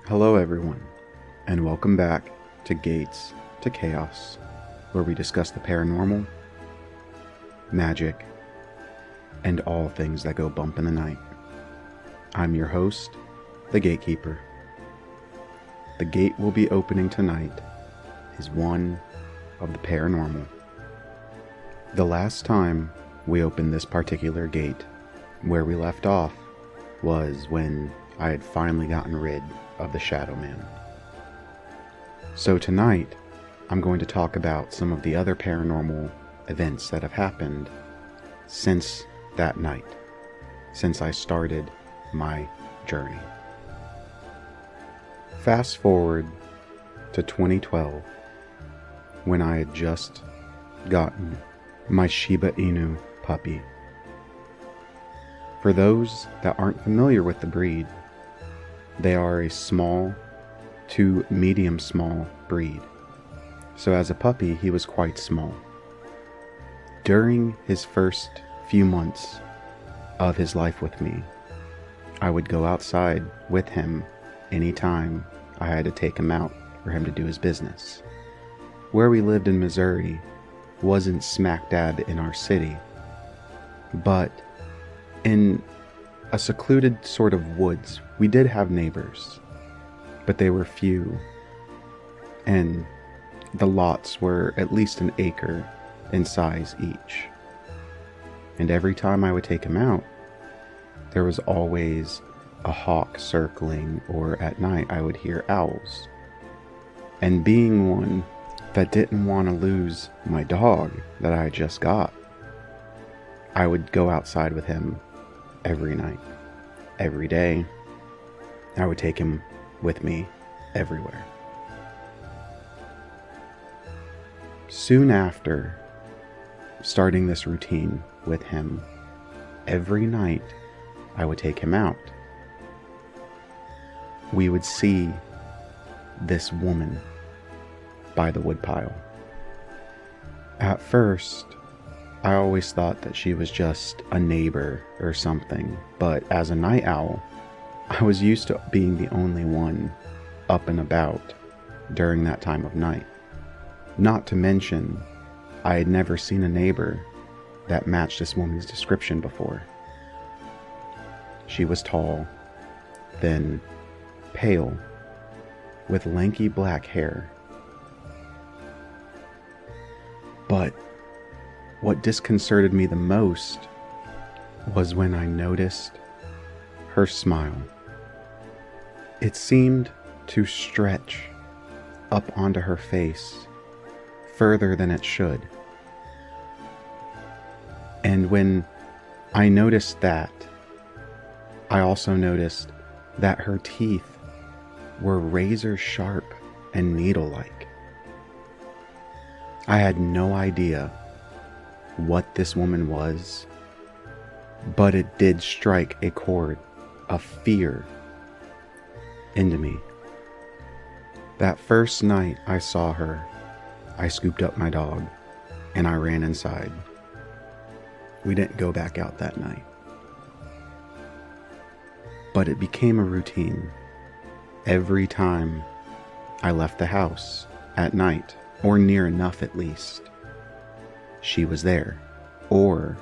Hello everyone, and welcome back to Gates to Chaos, where we discuss the paranormal, magic, and all things that go bump in the night. I'm your host, the Gatekeeper. The gate we'll be opening tonight is one of the paranormal. The last time we opened this particular gate, where we left off, was when I had finally gotten rid of the Shadow Man. So tonight, I'm going to talk about some of the other paranormal events that have happened since that night, since I started my journey. Fast forward to 2012, when I had just gotten my Shiba Inu puppy. For those that aren't familiar with the breed, they are a small to medium small breed. So as a puppy, he was quite small. During his first few months of his life with me, I would go outside with him anytime I had to take him out for him to do his business. Where we lived in Missouri wasn't smack dab in our city, but in a secluded sort of woods. We did have neighbors, but they were few, and the lots were at least an acre in size each. And every time I would take him out, there was always a hawk circling, or at night I would hear owls. And being one that didn't want to lose my dog that I had just got, I would go outside with him every night, every day. I would take him with me everywhere. Soon after starting this routine with him, every night I would take him out. We would see this woman by the woodpile. At first, I always thought that she was just a neighbor or something, but as a night owl, I was used to being the only one up and about during that time of night. Not to mention, I had never seen a neighbor that matched this woman's description before. She was tall, thin, pale, with lanky black hair. But what disconcerted me the most was when I noticed her smile. It seemed to stretch up onto her face further than it should. And when I noticed that, I also noticed that her teeth were razor sharp and needle-like. I had no idea what this woman was, but it did strike a chord of fear into me. That first night I saw her, I scooped up my dog and I ran inside. We didn't go back out that night. But it became a routine. Every time I left the house at night, or near enough at least, she was there, or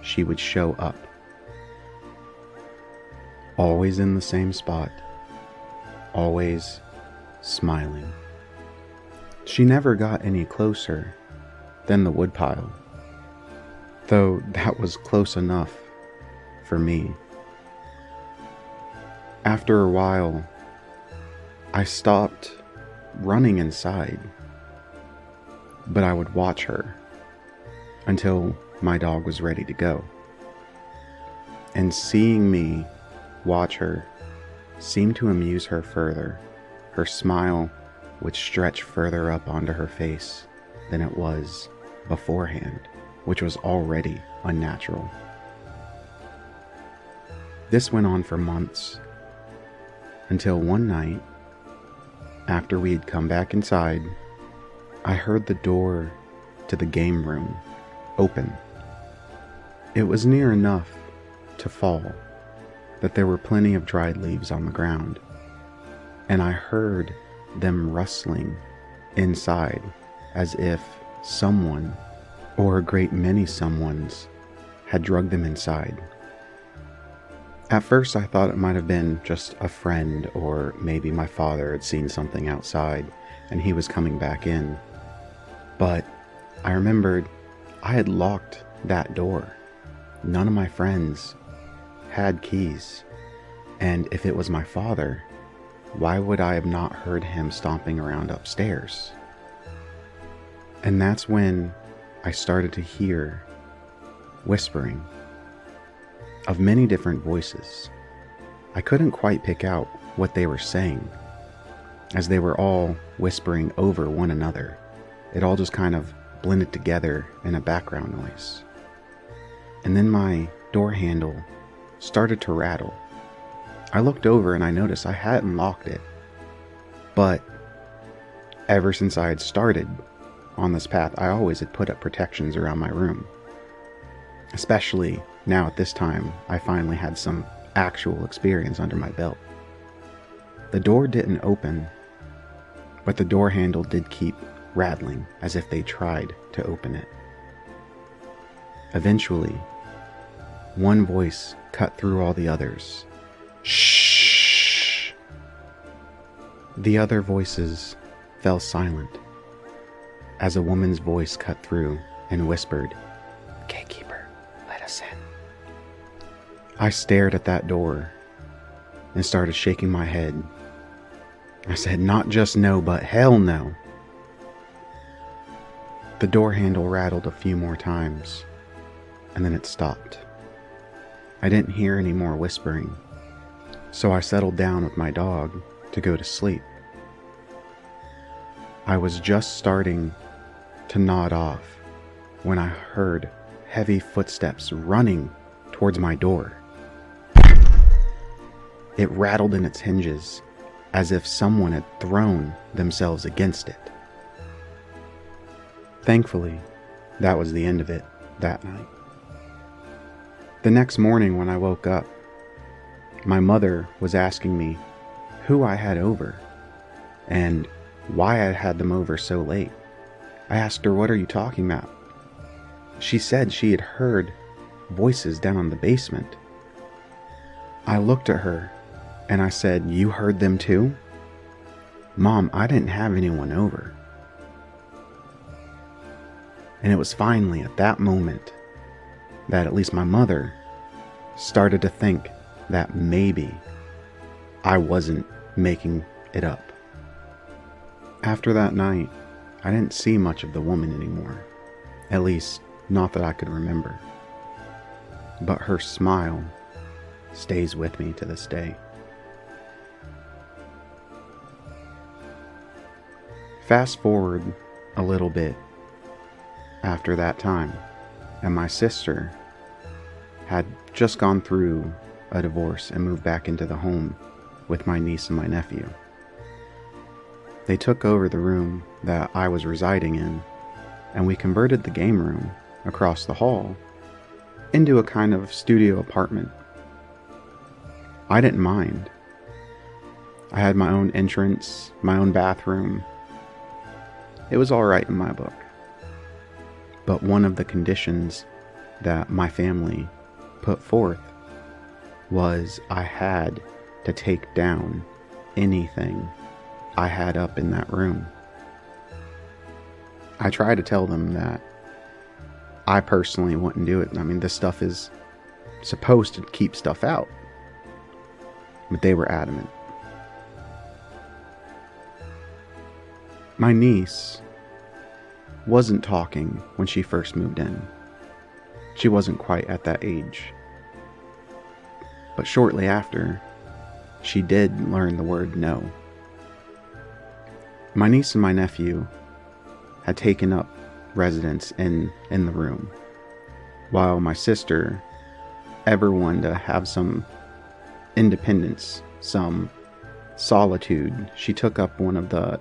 she would show up. Always in the same spot, always smiling. She never got any closer than the woodpile, though that was close enough for me. After a while, I stopped running inside, but I would watch her until my dog was ready to go. And seeing me watch her seemed to amuse her further. Her smile would stretch further up onto her face than it was beforehand, which was already unnatural. This went on for months, until one night, after we had come back inside, I heard the door to the game room open. It was near enough to fall that there were plenty of dried leaves on the ground. and I heard them rustling inside as if someone, or a great many someones, had drugged them inside. At first I thought it might have been just a friend, or maybe my father had seen something outside and he was coming back in. But I remembered I had locked that door. None of my friends had keys, and if it was my father, why would I have not heard him stomping around upstairs? And that's when I started to hear whispering of many different voices. I couldn't quite pick out what they were saying, as they were all whispering over one another. It all just kind of blended together in a background noise. And then my door handle started to rattle. I looked over and I noticed I hadn't locked it. But ever since I had started on this path, I always had put up protections around my room. Especially now at this time, I finally had some actual experience under my belt. The door didn't open, but the door handle did keep rattling as if they tried to open it. Eventually, one voice cut through all the others. Shh! The other voices fell silent as a woman's voice cut through and whispered, "Gatekeeper, let us in." I stared at that door and started shaking my head. I said, not just no, but hell no. The door handle rattled a few more times, and then it stopped. I didn't hear any more whispering, so I settled down with my dog to go to sleep. I was just starting to nod off when I heard heavy footsteps running towards my door. It rattled in its hinges as if someone had thrown themselves against it. Thankfully, that was the end of it that night. The next morning when I woke up, my mother was asking me who I had over and why I had them over so late. I asked her, "What are you talking about?" She said she had heard voices down in the basement. I looked at her and I said, "You heard them too?" "Mom, I didn't have anyone over." And it was finally at that moment that at least my mother started to think that maybe I wasn't making it up. After that night, I didn't see much of the woman anymore, at least not that I could remember. But her smile stays with me to this day. Fast forward a little bit after that time, and my sister had just gone through a divorce and moved back into the home with my niece and my nephew. They took over the room that I was residing in, and we converted the game room across the hall into a kind of studio apartment. I didn't mind. I had my own entrance, my own bathroom. It was all right in my book. But one of the conditions that my family put forth was I had to take down anything I had up in that room. I tried to tell them that I personally wouldn't do it. I mean, this stuff is supposed to keep stuff out. But they were adamant. My niece wasn't talking when she first moved in. She wasn't quite at that age. But shortly after, she did learn the word no. My niece and my nephew had taken up residence in the room, while my sister ever wanted to have some independence, some solitude. She took up one of the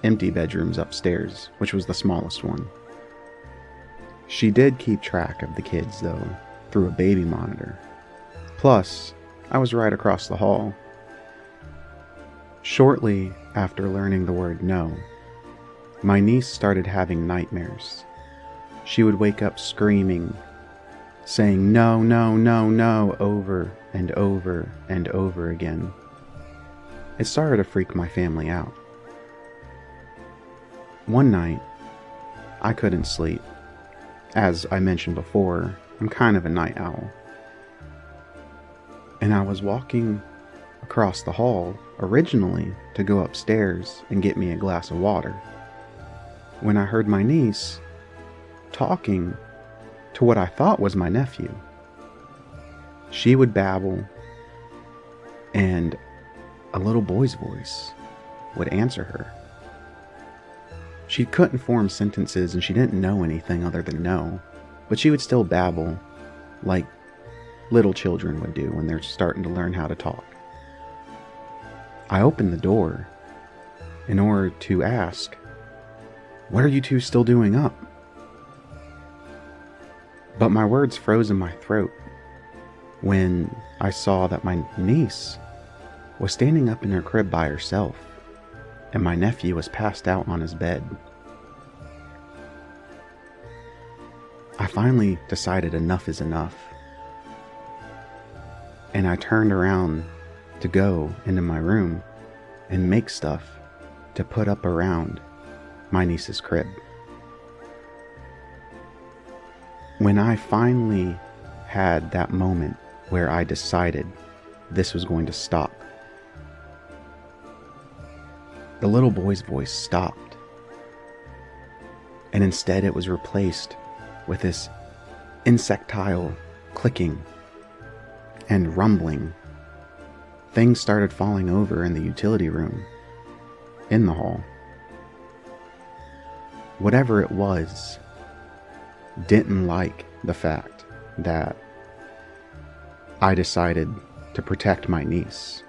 empty bedrooms upstairs, which was the smallest one. She did keep track of the kids, though, through a baby monitor. Plus, I was right across the hall. Shortly after learning the word no, my niece started having nightmares. She would wake up screaming, saying no, no, no, no over and over and over again. It started to freak my family out. One night, I couldn't sleep. As I mentioned before, I'm kind of a night owl. And I was walking across the hall originally to go upstairs and get me a glass of water, when I heard my niece talking to what I thought was my nephew. She would babble, and a little boy's voice would answer her. She couldn't form sentences and she didn't know anything other than no, but she would still babble like little children would do when they're starting to learn how to talk. I opened the door in order to ask, "What are you two still doing up?" But my words froze in my throat when I saw that my niece was standing up in her crib by herself, and my nephew was passed out on his bed. I finally decided enough is enough, and I turned around to go into my room and make stuff to put up around my niece's crib. When I finally had that moment where I decided this was going to stop, the little boy's voice stopped, and instead it was replaced with this insectile clicking and rumbling. Things started falling over in the utility room, in the hall. Whatever it was didn't like the fact that I decided to protect my niece.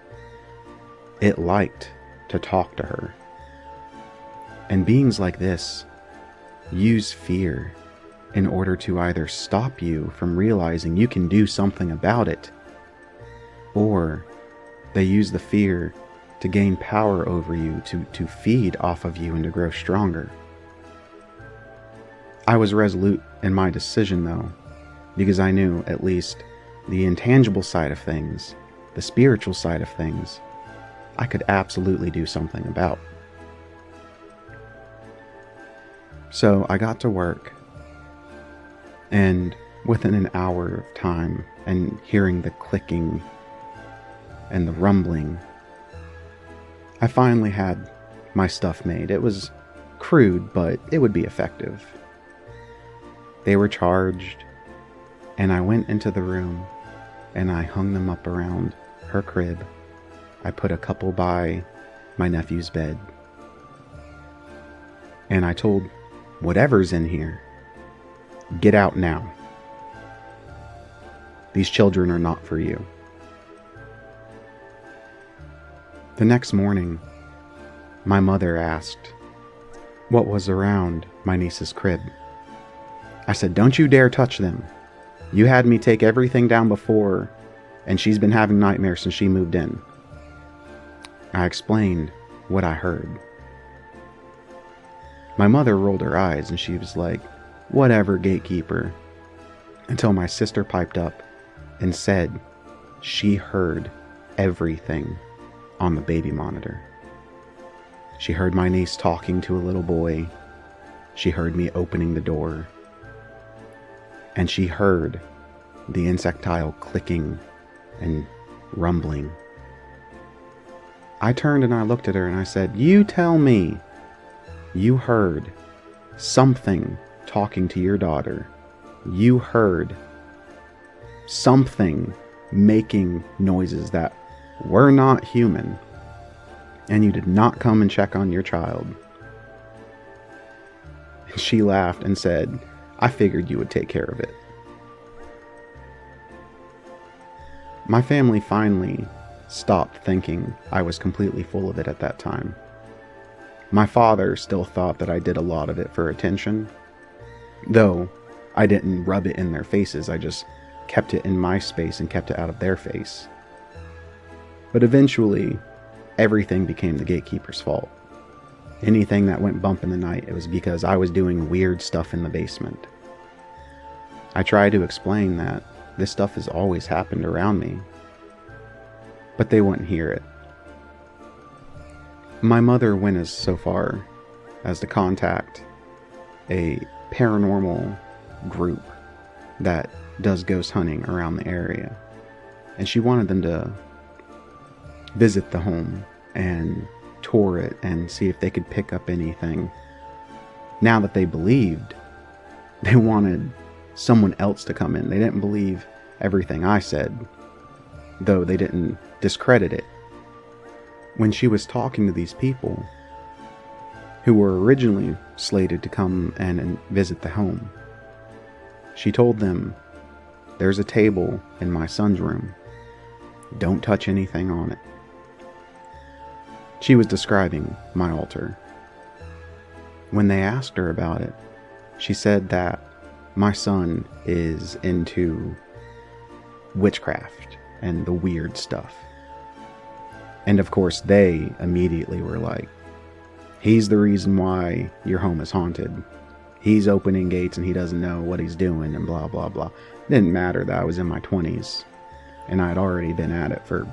It liked to talk to her. And beings like this use fear in order to either stop you from realizing you can do something about it, or they use the fear to gain power over you, to feed off of you and to grow stronger. I was resolute in my decision though, because I knew at least the intangible side of things, the spiritual side of things, I could absolutely do something about. So I got to work, and within an hour of time and hearing the clicking and the rumbling, I finally had my stuff made. It was crude, but it would be effective. They were charged, and I went into the room and I hung them up around her crib. I put a couple by my nephew's bed, and I told whatever's in here, get out now. These children are not for you. The next morning, my mother asked what was around my niece's crib. I said, "Don't you dare touch them. You had me take everything down before, and she's been having nightmares since she moved in." I explained what I heard. My mother rolled her eyes and she was like, "Whatever, gatekeeper," until my sister piped up and said she heard everything on the baby monitor. She heard my niece talking to a little boy. She heard me opening the door. And she heard the insectile clicking and rumbling. I turned and I looked at her and I said, "You tell me you heard something talking to your daughter. You heard something making noises that were not human, and you did not come and check on your child." And she laughed and said, "I figured you would take care of it." My family finally stopped thinking I was completely full of it at that time. My father still thought that I did a lot of it for attention, though I didn't rub it in their faces. I just kept it in my space and kept it out of their face. But eventually, everything became the gatekeeper's fault. Anything that went bump in the night, it was because I was doing weird stuff in the basement. I tried to explain that this stuff has always happened around me, but they wouldn't hear it. My mother went as so far as to contact a paranormal group that does ghost hunting around the area, and she wanted them to visit the home and tour it and see if they could pick up anything. Now that they believed, they wanted someone else to come in. They didn't believe everything I said, though they didn't discredit it. When she was talking to these people who were originally slated to come and visit the home, she told them, "There's a table in my son's room. Don't touch anything on it." She was describing my altar. When they asked her about it, she said that my son is into witchcraft and the weird stuff. And of course, they immediately were like, "He's the reason why your home is haunted. He's opening gates and he doesn't know what he's doing," and blah, blah, blah. It didn't matter that I was in my 20s and I had already been at it for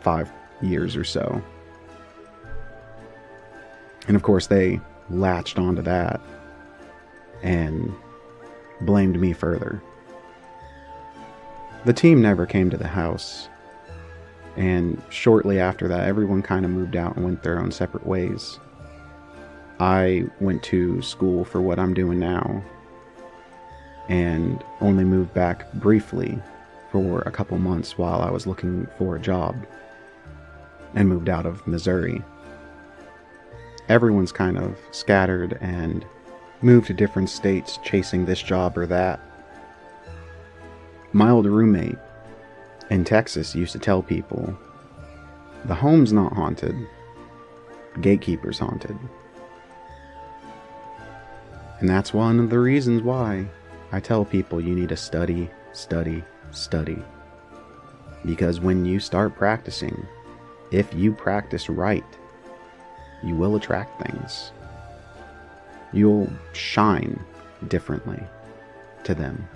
5 years or so. And of course, they latched onto that and blamed me further. The team never came to the house, and shortly after that, everyone kind of moved out and went their own separate ways. I went to school for what I'm doing now, and only moved back briefly for a couple months while I was looking for a job, and moved out of Missouri. Everyone's kind of scattered and moved to different states chasing this job or that. My old roommate in Texas used to tell people, "The home's not haunted, gatekeeper's haunted." And that's one of the reasons why I tell people you need to study, study, study. Because when you start practicing, if you practice right, you will attract things. You'll shine differently to them.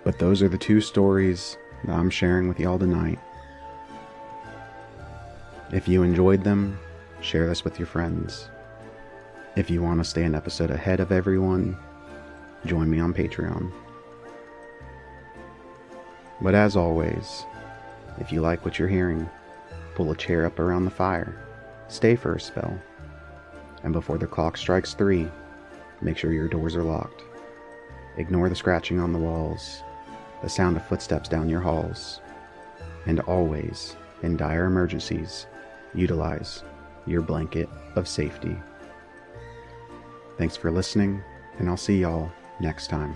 But those are the 2 stories that I'm sharing with y'all tonight. If you enjoyed them, share this with your friends. If you want to stay an episode ahead of everyone, join me on Patreon. But as always, if you like what you're hearing, pull a chair up around the fire, stay for a spell, and before the clock strikes 3, make sure your doors are locked. Ignore the scratching on the walls, the sound of footsteps down your halls, and always, in dire emergencies, utilize your blanket of safety. Thanks for listening, and I'll see y'all next time.